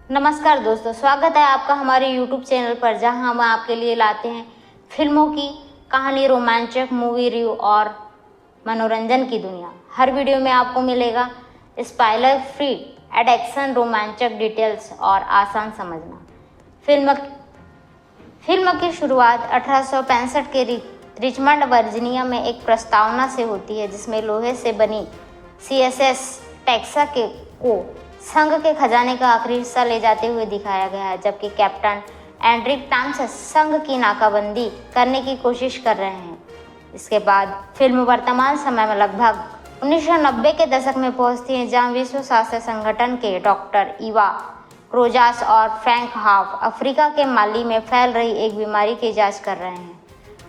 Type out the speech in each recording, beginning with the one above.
नमस्कार दोस्तों, स्वागत है आपका हमारे YouTube चैनल पर, जहां हम आपके लिए लाते हैं फिल्मों की कहानी, रोमांचक मूवी रिव्यू और मनोरंजन की दुनिया। हर वीडियो में आपको मिलेगा स्पॉइलर फ्री एडक्शन, रोमांचक डिटेल्स और आसान समझना। फिल्म की शुरुआत 1865 के रिचमंड वर्जीनिया में एक प्रस्तावना से होती है, जिसमें लोहे से बनी CSS टेक्सा को संघ के खजाने का आखिरी हिस्सा ले जाते हुए दिखाया गया है, जबकि कैप्टन एंड्रिक टॉम्स संघ की नाकाबंदी करने की कोशिश कर रहे हैं। इसके बाद फिल्म वर्तमान समय में लगभग 1990 के दशक में पहुंचती है, जहां विश्व स्वास्थ्य संगठन के डॉक्टर इवा क्रोजास और फ्रैंक हाफ अफ्रीका के माली में फैल रही एक बीमारी की जांच कर रहे हैं।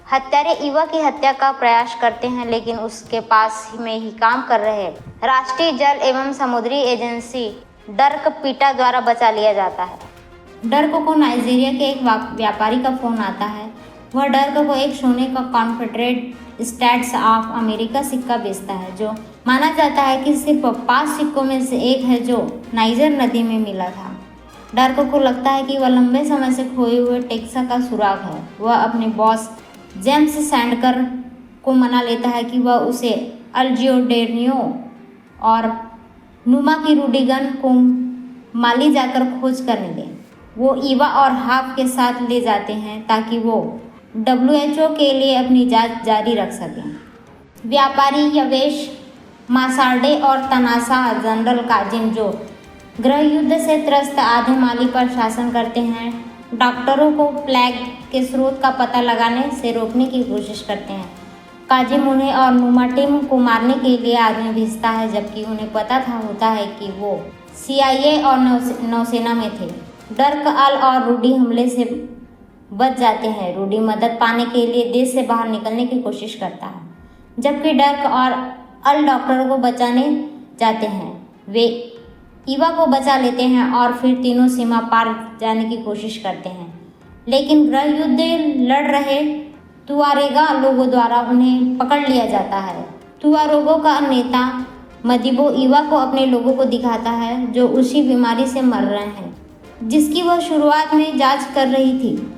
हत्यारे इवा की हत्या का प्रयास करते हैं, लेकिन उसके पास में ही काम कर रहे राष्ट्रीय जल एवं समुद्री एजेंसी डर्क पीटा द्वारा बचा लिया जाता है। डर्क को नाइजीरिया के एक व्यापारी का फोन आता है। वह डर्क को एक सोने का कॉन्फेडरेट स्टेट्स ऑफ अमेरिका सिक्का बेचता है, जो माना जाता है कि सिर्फ 5 सिक्कों में से एक है जो नाइजर नदी में मिला था। डर्क को लगता है कि वह लंबे समय से खोए हुए टेक्सा का सुराग है। वह अपने बॉस जेम्स सैंडकर को मना लेता है कि वह उसे अल्जियोडेनियो और नुमा की रूडिगन को माली जाकर खोज करने दें। वो ईवा और हाफ के साथ ले जाते हैं ताकि वो WHO के लिए अपनी जांच जारी रख सकें। व्यापारी यवेश मासार्डे और तनासा जनरल काजिम, जो गृह युद्ध से त्रस्त आधे माली पर शासन करते हैं, डॉक्टरों को प्लेग के स्रोत का पता लगाने से रोकने की कोशिश करते हैं। काजिम उन्हें और नुमाटिम को मारने के लिए आदमी भेजता है, जबकि उन्हें पता होता है कि वो CIA और नौसेना में थे। डर्क, अल और रूडी हमले से बच जाते हैं। रूडी मदद पाने के लिए देश से बाहर निकलने की कोशिश करता है, जबकि डर्क और अल डॉक्टरों को बचाने जाते हैं। वे ईवा को बचा लेते हैं और फिर तीनों सीमा पार जाने की कोशिश करते हैं, लेकिन गृह युद्ध लड़ रहे तुआरेगा लोगों द्वारा उन्हें पकड़ लिया जाता है। तुआरेगों का नेता मदिबो ईवा को अपने लोगों को दिखाता है, जो उसी बीमारी से मर रहे हैं जिसकी वह शुरुआत में जांच कर रही थी।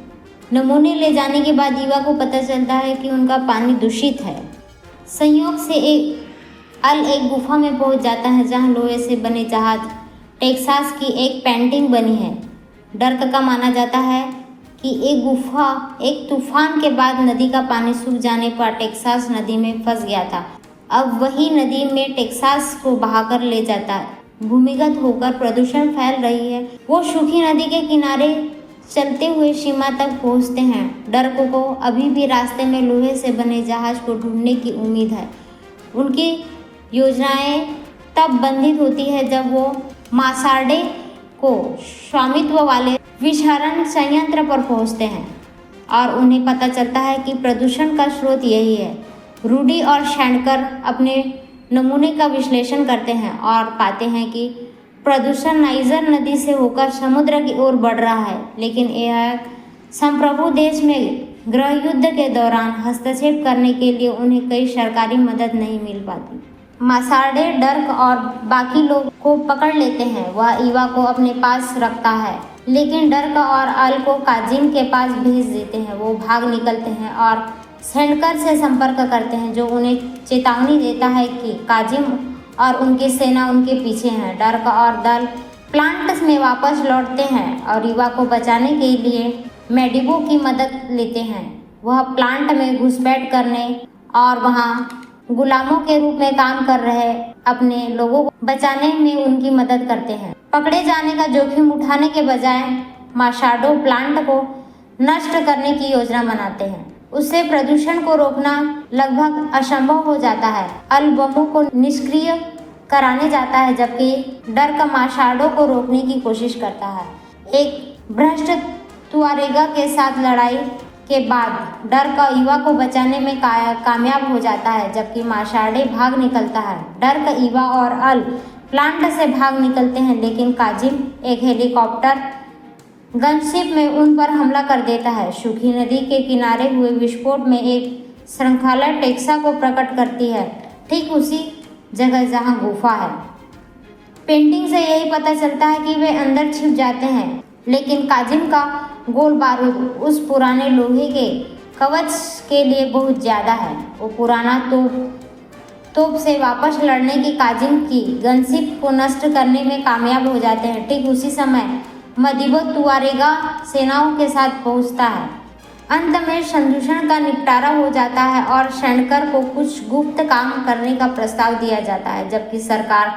नमूने ले जाने के बाद ईवा को पता चलता है कि उनका पानी दूषित है। संयोग से एक गुफा में पहुंच जाता है, जहां लोहे से बने जहाज टेक्सास की एक पेंटिंग बनी है। डर्क का माना जाता है कि एक तूफान के बाद नदी का पानी सूख जाने पर टेक्सास नदी में फंस गया था। अब वही नदी में टेक्सास को बहाकर ले जाता है। भूमिगत होकर प्रदूषण फैल रही है। वो सूखी नदी के किनारे चलते हुए सीमा तक पहुंचते हैं। डर्क को अभी भी रास्ते में लोहे से बने जहाज को ढूंढने की उम्मीद है। उनकी योजनाएं तब बंधित होती है जब वो मासार्डे को स्वामित्व वाले विषहरण संयंत्र पर पहुंचते हैं और उन्हें पता चलता है कि प्रदूषण का स्रोत यही है। रूडी और शैंडकर अपने नमूने का विश्लेषण करते हैं और पाते हैं कि प्रदूषण नाइजर नदी से होकर समुद्र की ओर बढ़ रहा है, लेकिन यह संप्रभु देश में गृह युद्ध के दौरान हस्तक्षेप करने के लिए उन्हें कोई सरकारी मदद नहीं मिल पाती। मासार्डे डर्क और बाकी लोग को पकड़ लेते हैं। वह ईवा को अपने पास रखता है, लेकिन डर्क और अल को काजिम के पास भेज देते हैं। वो भाग निकलते हैं और सैंडकर से संपर्क करते हैं, जो उन्हें चेतावनी देता है कि काजिम और उनकी सेना उनके पीछे हैं। डर्क और दल प्लांट में वापस लौटते हैं और ईवा को बचाने के लिए मेडिबो की मदद लेते हैं। वह प्लांट में घुसपैठ करने और वहां गुलामों के रूप में काम कर रहे अपने लोगों को बचाने में उनकी मदद करते हैं। पकड़े जाने का जोखिम उठाने के बजाय माशाडो प्लांट को नष्ट करने की योजना बनाते हैं। उससे प्रदूषण को रोकना लगभग असंभव हो जाता है। अल बमों को निष्क्रिय कराने जाता है, जबकि डर्क माशाडो को रोकने की कोशिश करता है। एक भ्रष्ट तुआरेगा के साथ लड़ाई के बाद डर्क ईवा को बचाने में कामयाब हो जाता है, जबकि माशार्डे भाग निकलता है। डर्क, ईवा और अल प्लांट से भाग निकलते हैं, लेकिन काजिम एक हेलीकॉप्टर गनशिप में उन पर हमला कर देता है। सूखी नदी के किनारे हुए विस्फोट में एक श्रृंखला टेक्सा को प्रकट करती है, ठीक उसी जगह जहां गुफा है। पेंटिंग से यही पता चलता है कि वे अंदर छिप जाते हैं, लेकिन काजिम का गोल बारूद उस पुराने लोहे के कवच के लिए बहुत ज़्यादा है। वो पुराना तोप से वापस लड़ने की काजिम की गनशिप को नष्ट करने में कामयाब हो जाते हैं। ठीक उसी समय मदिबो तुआरेगा सेनाओं के साथ पहुंचता है। अंत में संदूषण का निपटारा हो जाता है और शेंडकर को कुछ गुप्त काम करने का प्रस्ताव दिया जाता है, जबकि सरकार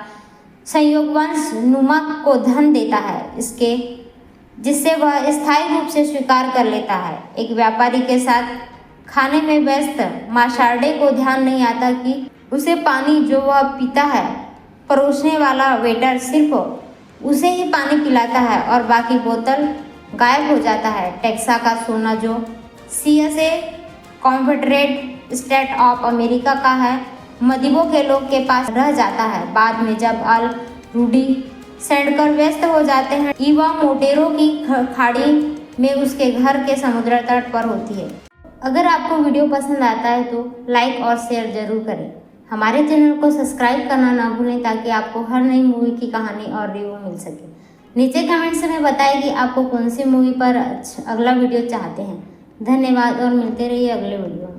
संयोगवंश नुमा को धन देता है जिससे वह स्थायी रूप से स्वीकार कर लेता है। एक व्यापारी के साथ खाने में व्यस्त माशार्डे को ध्यान नहीं आता कि उसे पानी जो वह पीता है परोसने वाला वेटर सिर्फ उसे ही पानी पिलाता है और बाकी बोतल गायब हो जाता है। टेक्सा का सोना जो CSA Confederate state of America का है, मदिबो के लोग के पास रह जाता है। बाद में जब अल रूडी शेंडकर व्यस्त हो जाते हैं, इवा मोटेरो की खाड़ी में उसके घर के समुद्र तट पर होती है। अगर आपको वीडियो पसंद आता है तो लाइक और शेयर जरूर करें। हमारे चैनल को सब्सक्राइब करना ना भूलें ताकि आपको हर नई मूवी की कहानी और रिव्यू मिल सके। नीचे कमेंट्स में बताएं कि आपको कौन सी मूवी पर अगला वीडियो चाहते हैं। धन्यवाद और मिलते रहिए अगले वीडियो में।